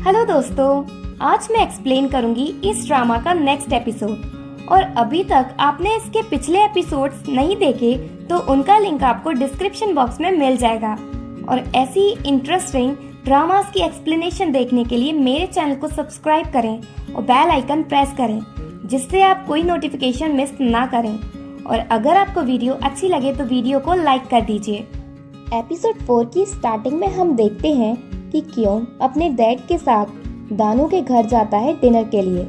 Hello दोस्तों, आज मैं एक्सप्लेन करूंगी इस ड्रामा का नेक्स्ट एपिसोड। और अभी तक आपने इसके पिछले एपिसोड्स नहीं देखे तो उनका लिंक आपको डिस्क्रिप्शन बॉक्स में मिल जाएगा। और ऐसी इंटरेस्टिंग ड्रामास की एक्सप्लेनेशन देखने के लिए मेरे चैनल को सब्सक्राइब करें और बेल आइकन प्रेस करें, जिससे आप कोई नोटिफिकेशन मिस ना करें। और अगर आपको वीडियो अच्छी लगे तो वीडियो को लाइक कर दीजिए। एपिसोड 4 की स्टार्टिंग में हम देखते हैं कि क्योंग अपने डैड के साथ दानू के घर जाता है डिनर के लिए।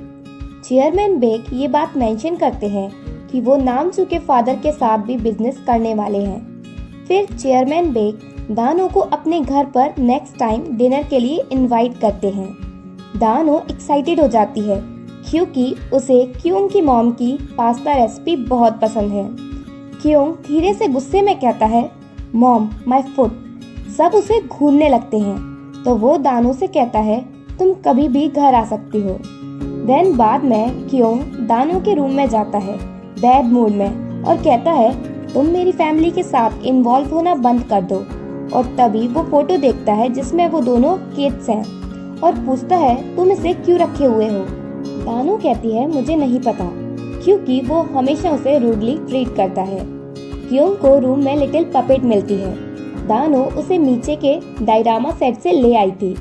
चेयरमैन बेक ये बात मेंशन करते हैं कि वो नामजू के फादर के साथ भी बिजनेस करने वाले हैं। फिर चेयरमैन बेक दानू को अपने घर पर नेक्स्ट टाइम डिनर के लिए इनवाइट करते हैं। दानू एक्साइटेड हो जाती है क्योंकि उसे क्योंग की मॉम की पास्ता रेसिपी बहुत पसंद है। क्योंग धीरे से गुस्से में कहता है, मॉम माय फुट। सब उसे घूरने लगते हैं तो वो दानू से कहता है, तुम कभी भी घर आ सकती हो। देन बाद में क्योंग दानू के रूम में जाता है बैड मूड में और कहता है, तुम मेरी फैमिली के साथ इन्वॉल्व होना बंद कर दो। और तभी वो फोटो देखता है जिसमें वो दोनों किड्स हैं और पूछता है, तुम इसे क्यों रखे हुए हो। दानू कहती है, मुझे नहीं पता, क्योंकि वो हमेशा उसे रूडली ट्रीट करता है। क्योंग को रूम में लिटिल पपेट मिलती है। दानू उसे नीचे के डायरामा सेट से ले आई थी।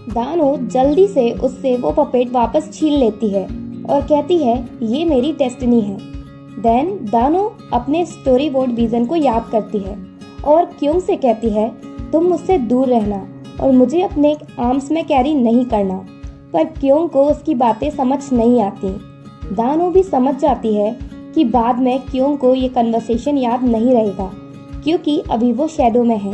दानू जल्दी से उससे वो पपेट वापस छीन लेती है और कहती है, ये मेरी डेस्टिनी है। देन दानू अपने स्टोरी बोर्ड विजन को याद करती है और क्योंग से कहती है, तुम मुझसे दूर रहना और मुझे अपने आर्म्स में कैरी नहीं करना। पर क्योंग को उसकी बातें समझ नहीं आती। दानू भी समझ जाती है कि बाद में क्योंग को ये कन्वर्सेशन याद नहीं रहेगा, क्योंकि अभी वो शैडो में है।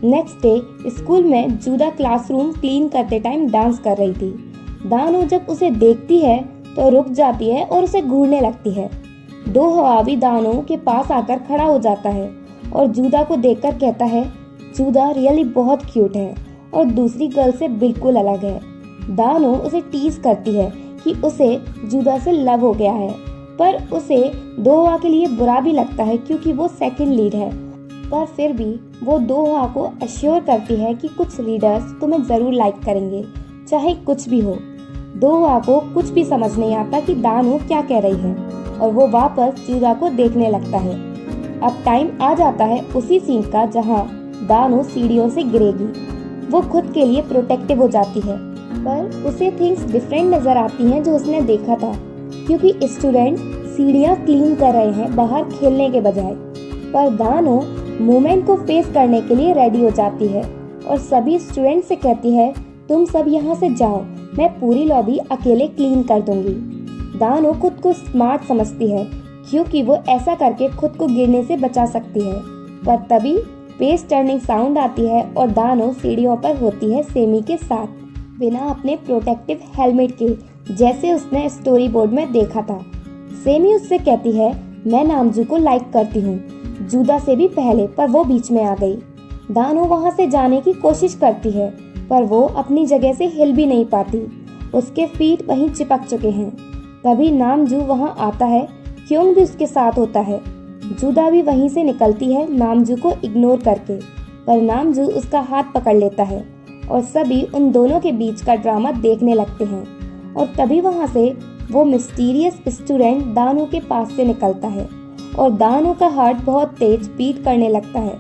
नेक्स्ट डे स्कूल में जूदा क्लासरूम क्लीन करते टाइम डांस कर रही थी। दानू जब उसे देखती है तो रुक जाती है और उसे घूरने लगती है। दो हवावी दानू के पास आकर खड़ा हो जाता है और जूदा को देखकर कहता है, जूदा रियली बहुत क्यूट है और दूसरी गर्ल से बिल्कुल अलग है। दानू उसे टीज करती है कि उसे जूदा से लव हो गया है, पर उसे दो हवा के लिए बुरा भी लगता है क्योंकि वो सेकंड लीड है। पर फिर भी वो दो हवा को अश्योर करती है कि कुछ रीडर्स तुम्हें जरूर लाइक करेंगे, चाहे कुछ भी हो। दो हवा को कुछ भी समझ नहीं आता कि दानू क्या कह रही है और वो वापस जूदा को देखने लगता है। अब टाइम आ जाता है उसी सीन का जहाँ दानू सीढ़ियों से गिरेगी। वो खुद के लिए प्रोटेक्टिव हो जाती है, पर उसे थिंग्स डिफरेंट नजर आती हैं जो उसने देखा था, क्योंकि स्टूडेंट सीढ़ियाँ क्लीन कर रहे हैं बाहर खेलने के बजाय। पर दानू मूवमेंट को फेस करने के लिए रेडी हो जाती है और सभी स्टूडेंट से कहती है, तुम सब यहाँ से जाओ, मैं पूरी लॉबी अकेले क्लीन कर दूंगी। दानू खुद को स्मार्ट समझती है क्योंकि वो ऐसा करके खुद को गिरने से बचा सकती है। पर तभी पेज टर्निंग साउंड आती है और दानू सीढ़ियों पर होती है सेमी के साथ, बिना अपने प्रोटेक्टिव हेलमेट के, जैसे उसने स्टोरी बोर्ड में देखा था। सेमी उससे कहती है, मैं नामजू को लाइक करती हूँ, जूदा से भी पहले, पर वो बीच में आ गई। दानू वहाँ से जाने की कोशिश करती है पर वो अपनी जगह से हिल भी नहीं पाती। उसके फीट वहीं चिपक चुके हैं। तभी नामजू वहाँ आता है। क्योंग भी उसके साथ होता है। जूदा भी वहीं से निकलती है नामजू को इग्नोर करके, पर नामजू उसका हाथ पकड़ लेता है और सभी उन दोनों के बीच का ड्रामा देखने लगते हैं। और तभी वहाँ से वो मिस्टीरियस स्टूडेंट दानू के पास से निकलता है और दानू का हार्ट बहुत तेज बीट करने लगता है।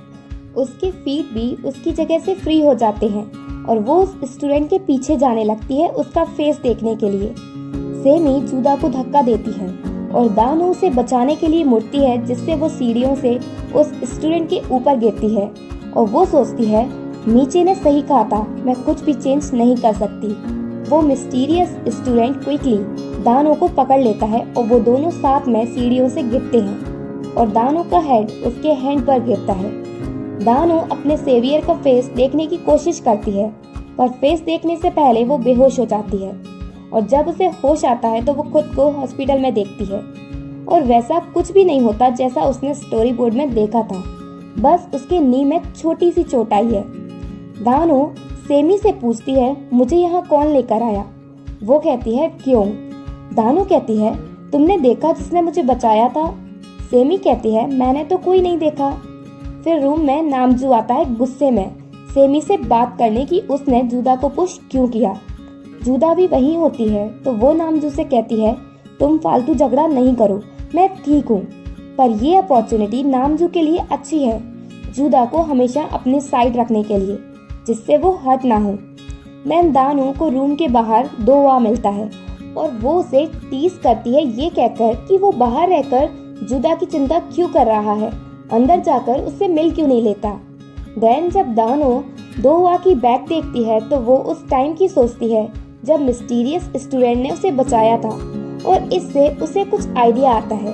उसके फीट भी उसकी जगह से फ्री हो जाते हैं और वो उस स्टूडेंट के पीछे जाने लगती है उसका फेस देखने के लिए। सेमी जूदा को धक्का देती है और दानू उसे बचाने के लिए मुड़ती है, जिससे वो सीढ़ियों से उस स्टूडेंट के ऊपर गिरती है और वो सोचती है, मीचे ने सही कहा था, मैं कुछ भी चेंज नहीं कर सकती। वो मिस्टीरियस स्टूडेंट क्विकली दानू को पकड़ लेता है और वो दोनों साथ में सीढ़ियों से गिरते हैं और दानू का हेड उसके हैंड पर गिरता है। दानू अपने सेवियर का फेस देखने की कोशिश करती है, पर फेस देखने से पहले वो बेहोश हो जाती है और जब उसे होश आता है तो वो खुद को हॉस्पिटल में देखती है और वैसा कुछ भी नहीं होता जैसा उसने स्टोरी बोर्ड में देखा था। बस उसके नी में छोटी सी चोट आई है। दानू सेमी से पूछती है, मुझे यहाँ कौन लेकर आया। वो कहती है, क्योंग। दानू कहती है, तुमने देखा जिसने मुझे बचाया था। सेमी कहती है, मैंने तो कोई नहीं देखा। फिर रूम में नामजू आता है गुस्से में सेमी से बात करने की उसने जूदा को पुश क्यों किया। जुदा भी वहीं होती है तो वो नामजू से कहती है, तुम फालतू झगड़ा नहीं करो, मैं ठीक हूँ। पर ये अपॉर्चुनिटी नामजू के लिए अच्छी है, जुदा को हमेशा अपने साइड रखने के लिए, जिससे वो हर्ट ना हो। मैन दानो को रूम के बाहर दोवा मिलता है और वो उसे टीज करती है ये कहकर कि वो बाहर रहकर जुदा की चिंता क्यों कर रहा है, अंदर जाकर उससे मिल क्यों नहीं लेता। देन जब दानो दोवा की बैग देखती है तो वो उस टाइम की सोचती है जब मिस्टीरियस स्टूडेंट ने उसे बचाया था और इससे उसे कुछ आइडिया आता है।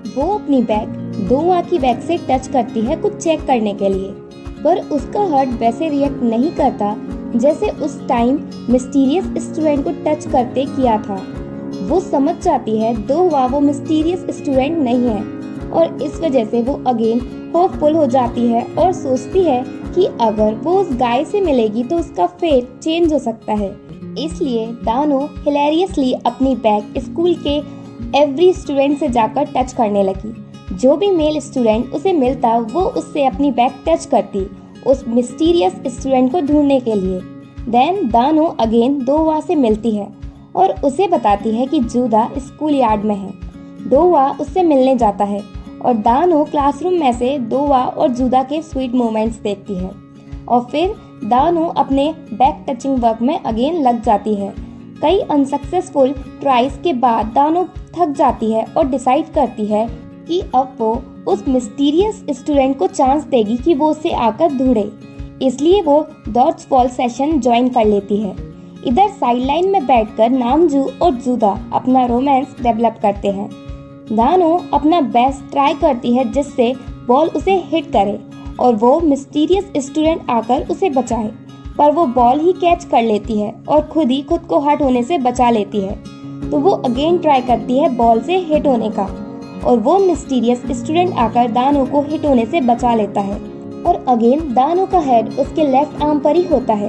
वो अपनी बैग दोवा की बैग से टच करती है कुछ चेक करने के लिए, पर उसका हार्ट वैसे रिएक्ट नहीं करता जैसे उस टाइम मिस्टीरियस स्टूडेंट को टच करते किया था। वो समझ जाती है दोवा वो मिस्टीरियस स्टूडेंट नहीं है और इस वजह से वो अगेन होपफुल हो जाती है और सोचती है कि अगर वो उस गाय से मिलेगी तो उसका फेट चेंज हो सकता है। इसलिए दानो हिलेरियसली अपनी बैग स्कूल के एवरी स्टूडेंट से जाकर टच करने लगी। जो भी मेल स्टूडेंट उसे मिलता वो उससे अपनी बैग टच करती उस मिस्टीरियस स्टूडेंट को ढूंढने के लिए। देन दानो अगेन दोवा से मिलती है और उसे बताती है कि जुदा स्कूल यार्ड में है। दोवा उससे मिलने जाता है और दानो क्लासरूम में से दोवा और जुदा के स्वीट मोमेंट्स देखती है और फिर दानो अपने बैक टचिंग वर्क में अगेन लग जाती है। कई अनसक्सेसफुल ट्राइज के बाद दानो थक जाती है और डिसाइड करती है कि अब वो उस मिस्टीरियस स्टूडेंट को चांस देगी कि वो उसे आकर ढूंढे। इसलिए वो डॉट्स फॉल सेशन ज्वाइन कर लेती है। इधर साइडलाइन में बैठकर नामजू और जुदा अपना रोमांस डेवलप करते हैं। दानो अपना बेस्ट ट्राई करती है जिससे बॉल उसे हिट करे और वो मिस्टीरियस स्टूडेंट आकर उसे बचाए, पर वो बॉल ही कैच कर लेती है और खुद को हर्ट होने से बचा लेती है। तो वो अगेन ट्राई करती है बॉल से हिट होने का और वो मिस्टीरियस स्टूडेंट आकर दानो को हिट होने से बचा लेता है और अगेन दानो का हेड उसके लेफ्ट आर्म पर ही होता है।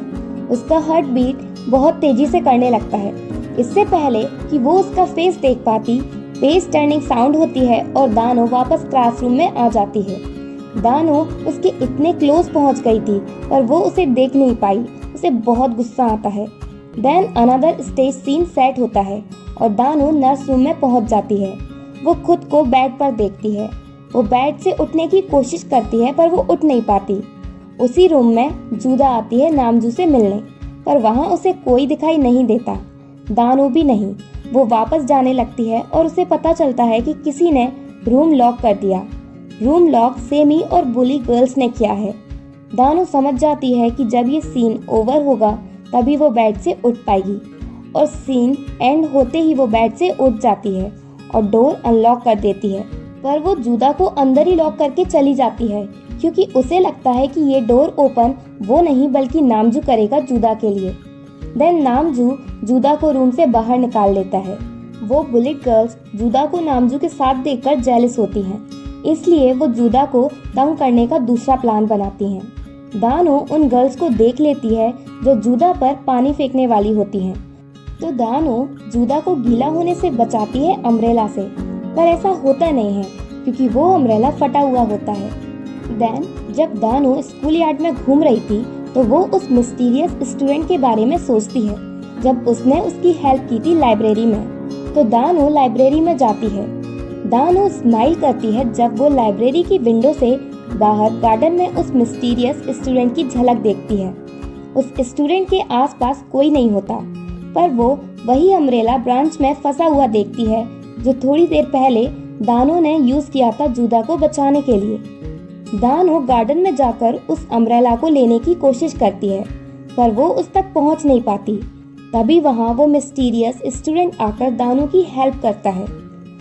उसका हार्ट बीट बहुत तेजी से करने लगता है। इससे पहले कि वो उसका फेस देख पाती, पेज टर्निंग साउंड होती है और दानो वापस क्लासरूम में आ जाती है। दानो उसके इतने क्लोज पहुंच गई थी पर वो उसे देख नहीं पाई। उसे बहुत गुस्सा आता है। Then another stage scene set होता है और दानो नर्स रूम में पहुंच जाती है। वो खुद को बेड पर देखती है। वो बेड से उठने की कोशिश करती है पर वो उठ नहीं पाती। उसी रूम में जुदा आती है नामजू से मिलने, पर वहाँ उसे कोई दिखाई नहीं देता, दानो भी नहीं। वो वापस जाने लगती है और उसे पता चलता है कि किसी ने रूम लॉक कर दिया। रूम लॉक सेमी और बुली गर्ल्स ने किया है। दानो समझ जाती है कि जब ये सीन ओवर होगा तभी वो बेड से उठ पाएगी और सीन एंड होते ही वो बेड से उठ जाती है और डोर अनलॉक कर देती है। पर वो जुदा को अंदर ही लॉक करके चली जाती है क्योंकि उसे लगता है कि ये डोर ओपन वो नहीं बल्कि नामजू करेगा जुदा के लिए। देन नामजू जुदा को रूम से बाहर निकाल लेता है। वो बुलेट गर्ल्स जुदा को नामजू के साथ देखकर जेलस होती हैं, इसलिए वो जुदा को तंग करने का दूसरा प्लान बनाती हैं। दानो उन गर्ल्स को देख लेती है जो जुदा पर पानी फेंकने वाली होती हैं, तो दानो जुदा को गीला होने से बचाती है अम्ब्रेला से, पर ऐसा होता नहीं है क्योंकि वो अम्ब्रेला फटा हुआ होता है। देन जब दानो स्कूल यार्ड में घूम रही थी तो वो उस मिस्टीरियस स्टूडेंट के बारे में सोचती है जब उसने उसकी हेल्प की थी लाइब्रेरी में। तो दानो लाइब्रेरी में जाती है। दानो स्माइल करती है जब वो लाइब्रेरी की विंडो से बाहर गार्डन में उस मिस्टीरियस स्टूडेंट की झलक देखती है। उस स्टूडेंट के आसपास कोई नहीं होता, पर वो वही अम्ब्रेला ब्रांच में फंसा हुआ देखती है जो थोड़ी देर पहले दानो ने यूज किया था जुदा को बचाने के लिए। दानो गार्डन में जाकर उस अम्ब्रेला को लेने की कोशिश करती है, पर वो उस तक पहुंच नहीं पाती। तभी वहाँ वो मिस्टीरियस स्टूडेंट आकर दानो की हेल्प करता है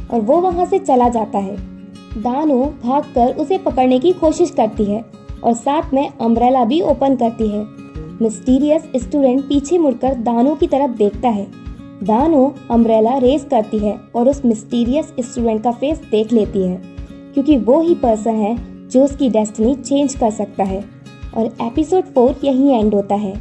और वो वहाँ से चला जाता है। दानो भागकर उसे पकड़ने की कोशिश करती है और साथ में अम्ब्रेला भी ओपन करती है। मिस्टीरियस स्टूडेंट पीछे मुड़कर दानो की तरफ देखता है। दानो अम्ब्रेला रेस करती है और उस मिस्टीरियस स्टूडेंट का फेस देख लेती है क्योंकि वो ही पर्सन है जो उसकी डेस्टिनी चेंज कर सकता है। और एपिसोड 4 यहीं एंड होता है।